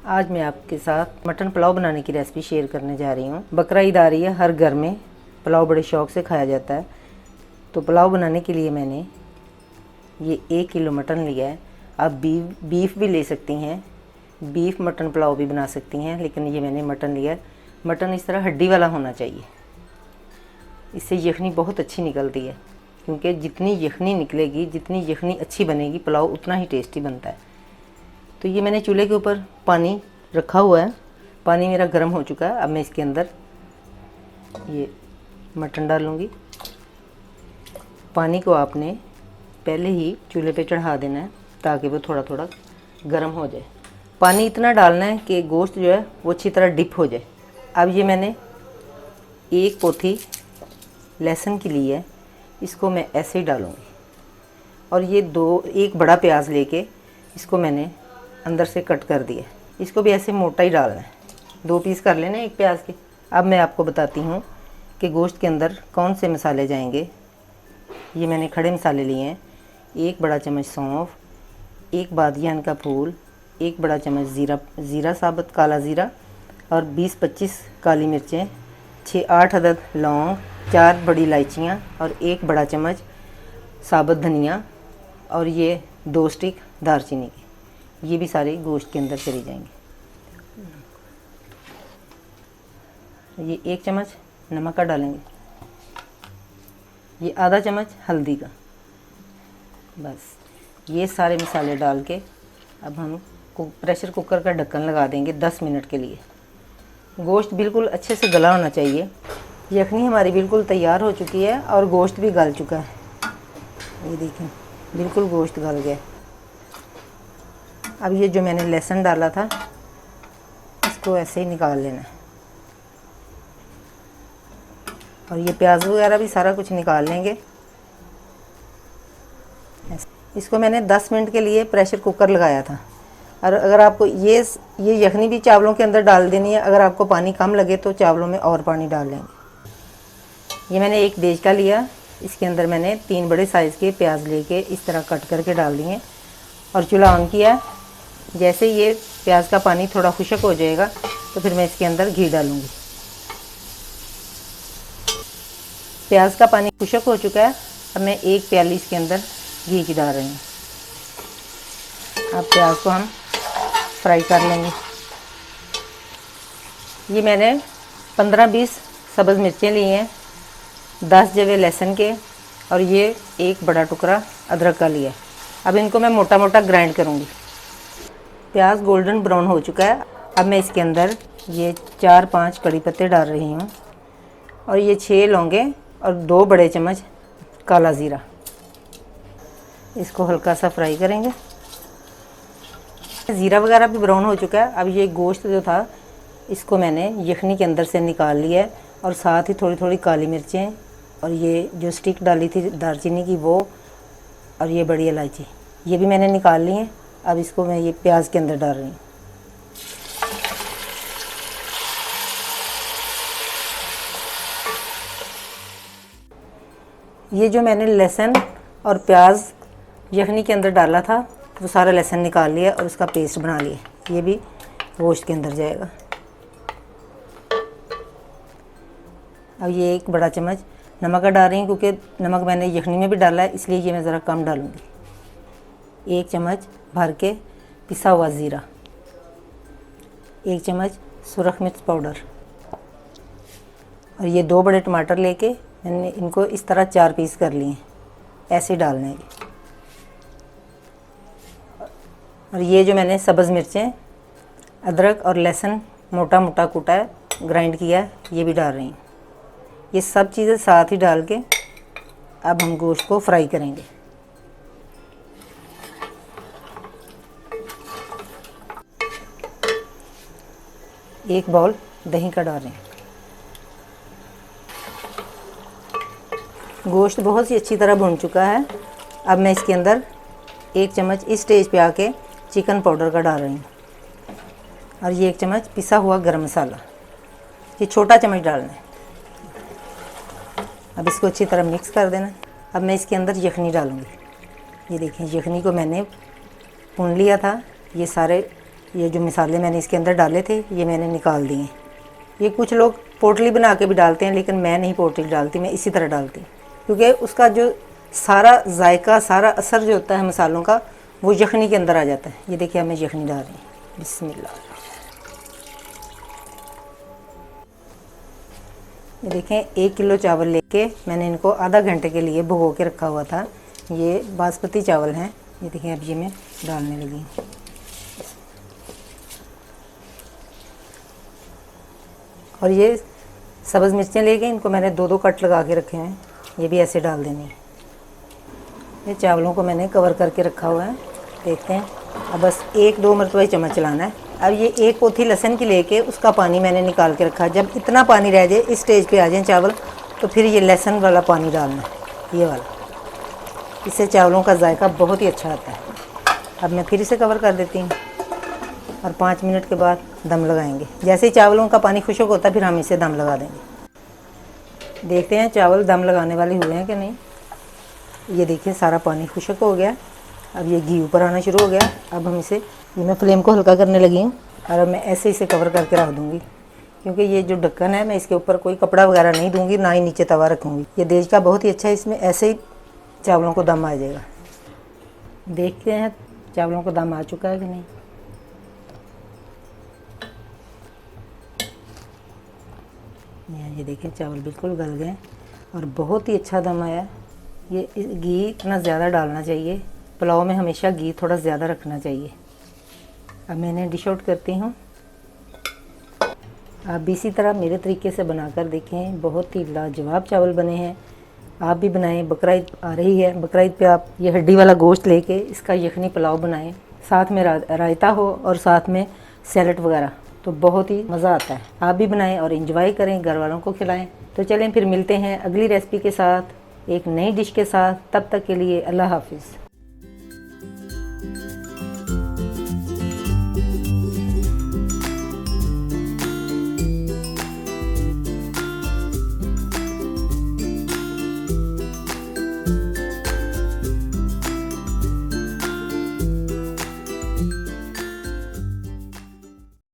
आज मैं आपके साथ मटन पुलाव बनाने की रेसिपी शेयर करने जा रही हूँ। बकरा ईद आ रही है, हर घर में पुलाव बड़े शौक़ से खाया जाता है। तो पुलाव बनाने के लिए मैंने ये 1 किलो मटन लिया है। आप बीफ भी ले सकती हैं, बीफ मटन पुलाव भी बना सकती हैं, लेकिन ये मैंने मटन लिया है। मटन इस तरह हड्डी वाला होना चाहिए, इससे यखनी बहुत अच्छी निकलती है, क्योंकि जितनी यखनी निकलेगी, जितनी यखनी अच्छी बनेगी, पुलाव उतना ही टेस्टी बनता है। तो ये मैंने चूल्हे के ऊपर पानी रखा हुआ है, पानी मेरा गर्म हो चुका है। अब मैं इसके अंदर ये मटन डालूँगी। पानी को आपने पहले ही चूल्हे पे चढ़ा देना है ताकि वो थोड़ा थोड़ा गर्म हो जाए। पानी इतना डालना है कि गोश्त जो है वो अच्छी तरह डिप हो जाए। अब ये मैंने 1 पोथी लहसुन की ली है, इसको मैं ऐसे ही डालूँगी। और ये 1 बड़ा प्याज लेके इसको मैंने अंदर से कट कर दिया। इसको भी ऐसे मोटा ही डालना है, 2 पीस कर लेना 1 प्याज के। अब मैं आपको बताती हूँ कि गोश्त के अंदर कौन से मसाले जाएंगे। ये मैंने खड़े मसाले लिए हैं, 1 बड़ा चम्मच सौंफ, 1 बादियान का फूल, 1 बड़ा चम्मच ज़ीरा साबुत काला ज़ीरा और 20-25 काली मिर्चें, 6-8 अदद लौंग, 4 बड़ी इलायचियाँ और 1 बड़ा चम्मच साबुत धनिया और ये 2 स्टिक दालचीनी की। ये भी सारे गोश्त के अंदर चले जाएंगे। ये 1 चम्मच नमक का डालेंगे, ये आधा चम्मच हल्दी का। बस ये सारे मसाले डाल के अब हम प्रेशर कुकर का ढक्कन लगा देंगे 10 मिनट के लिए। गोश्त बिल्कुल अच्छे से गला होना चाहिए। यखनी हमारी बिल्कुल तैयार हो चुकी है और गोश्त भी गल चुका है। ये देखें, बिल्कुल गोश्त गल गया। अब ये जो मैंने लहसुन डाला था इसको ऐसे ही निकाल लेना है, और ये प्याज वगैरह भी सारा कुछ निकाल लेंगे। इसको मैंने 10 मिनट के लिए प्रेशर कुकर लगाया था। और अगर आपको ये यखनी भी चावलों के अंदर डाल देनी है, अगर आपको पानी कम लगे तो चावलों में और पानी डाल लेंगे। ये मैंने 1 देचका लिया, इसके अंदर मैंने 3 बड़े साइज़ के प्याज लेके इस तरह कट करके डाल दिए और चूल्हा ऑन किया। जैसे ये प्याज का पानी थोड़ा खुश्क हो जाएगा तो फिर मैं इसके अंदर घी डालूँगी। प्याज का पानी खुश्क हो चुका है। अब मैं 1 प्याली इसके अंदर घी की डाल रही हूँ। अब प्याज को हम फ्राई कर लेंगे। ये मैंने 15-20 सब्ज़ मिर्चें ली हैं, 10 जवे लहसुन के और ये 1 बड़ा टुकड़ा अदरक का लिया है। अब इनको मैं मोटा मोटा ग्राइंड करूँगी। प्याज गोल्डन ब्राउन हो चुका है। अब मैं इसके अंदर ये 4-5 कड़ी पत्ते डाल रही हूँ और ये 6 लौंगे और 2 बड़े चम्मच काला ज़ीरा। इसको हल्का सा फ्राई करेंगे। ज़ीरा वगैरह भी ब्राउन हो चुका है। अब ये गोश्त जो था इसको मैंने यखनी के अंदर से निकाल लिया है और साथ ही थोड़ी थोड़ी काली मिर्चें और ये जो स्टिक डाली थी दालचीनी की वो और ये बड़ी इलायची ये भी मैंने निकाल ली है। अब इसको मैं ये प्याज के अंदर डाल रही हूँ। ये जो मैंने लहसुन और प्याज यखनी के अंदर डाला था वो सारा लहसुन निकाल लिया और उसका पेस्ट बना लिया। ये भी गोश्त के अंदर जाएगा। अब ये 1 बड़ा चम्मच नमक का डाल रही हूँ, क्योंकि नमक मैंने यखनी में भी डाला है, इसलिए ये मैं ज़रा कम डालूँगी। 1 चम्मच भर के पिसा हुआ ज़ीरा, 1 चम्मच सुरख मिर्च पाउडर और ये 2 बड़े टमाटर लेके मैंने इनको इस तरह 4 पीस कर लिए, ऐसे डालने हैं। और ये जो मैंने सब्ज़ मिर्चें, अदरक और लहसुन मोटा मोटा कूटा है, ग्राइंड किया है, ये भी डाल रही हूँ। ये सब चीज़ें साथ ही डाल के अब हम गोश्त को फ्राई करेंगे। एक बाउल दही का डाल रहे हैं। गोश्त बहुत ही अच्छी तरह भुन चुका है। अब मैं इसके अंदर 1 चम्मच इस स्टेज पे आके चिकन पाउडर का डाल रही हूँ और ये 1 चम्मच पिसा हुआ गरम मसाला, ये छोटा चम्मच डालना है। अब इसको अच्छी तरह मिक्स कर देना। अब मैं इसके अंदर यखनी डालूँगी। ये देखें, यखनी को मैंने भून लिया था। ये सारे ये जो मसाले मैंने इसके अंदर डाले थे ये मैंने निकाल दिए। ये कुछ लोग पोटली बना के भी डालते हैं, लेकिन मैं नहीं पोटली डालती, मैं इसी तरह डालती हूँ, क्योंकि उसका जो सारा जायका, सारा असर जो होता है मसालों का, वो यखनी के अंदर आ जाता है। ये देखिए, मैं यखनी डाल रही हूँ। बिस्मिल्लाह। ये देखें, 1 किलो चावल लेके मैंने इनको आधा घंटे के लिए भिगो के रखा हुआ था। ये बासमती चावल हैं। ये देखें, अब ये मैं डालने लगी हूँ। और ये सब्ज़ मिर्चें लेके इनको मैंने 2-2 कट लगा के रखे हैं, ये भी ऐसे डाल देनी है। ये चावलों को मैंने कवर करके रखा हुआ है। देखते हैं, अब बस 1-2 मरतबा ही चम्मच चलाना है। अब ये 1 पोथी लहसुन की लेके उसका पानी मैंने निकाल के रखा। जब इतना पानी रह जाए, इस स्टेज पे आ जाए चावल, तो फिर ये लहसुन वाला पानी डालना है, ये वाला। इससे चावलों का जायका बहुत ही अच्छा आता है। अब मैं फिर इसे कवर कर देती हूँ और 5 मिनट के बाद दम लगाएंगे। जैसे ही चावलों का पानी खुश्क होता है, फिर हम इसे दम लगा देंगे। देखते हैं चावल दम लगाने वाले हुए हैं कि नहीं। ये देखिए, सारा पानी खुश्क हो गया। अब ये घी ऊपर आना शुरू हो गया। अब हम इसे, मैं फ्लेम को हल्का करने लगी हूँ और अब मैं ऐसे इसे कवर करके रख दूँगी, क्योंकि ये जो ढक्कन है, मैं इसके ऊपर कोई कपड़ा वगैरह नहीं दूँगी, ना ही नीचे तवा रखूँगी। ये देश का बहुत ही अच्छा है, इसमें ऐसे ही चावलों को दम आ जाएगा। देखते हैं चावलों को दम आ चुका है कि नहीं। ये देखें, चावल बिल्कुल गल गए और बहुत ही अच्छा दम आया। ये घी इतना ज़्यादा डालना चाहिए, पुलाव में हमेशा घी थोड़ा ज़्यादा रखना चाहिए। अब मैंने डिश आउट करती हूँ। आप भी इसी तरह मेरे तरीके से बनाकर देखें, बहुत ही लाजवाब चावल बने हैं। आप भी बनाएं। बकरा-ईद आ रही है, बकरा-ईद पे आप ये हड्डी वाला गोश्त लेके इसका यखनी पुलाव बनाएं, साथ में रायता हो और साथ में सैलड वगैरह, तो बहुत ही मज़ा आता है। आप भी बनाएं और एंजॉय करें, घर वालों को खिलाएं। तो चलें, फिर मिलते हैं अगली रेसिपी के साथ, एक नई डिश के साथ। तब तक के लिए अल्लाह हाफिज़।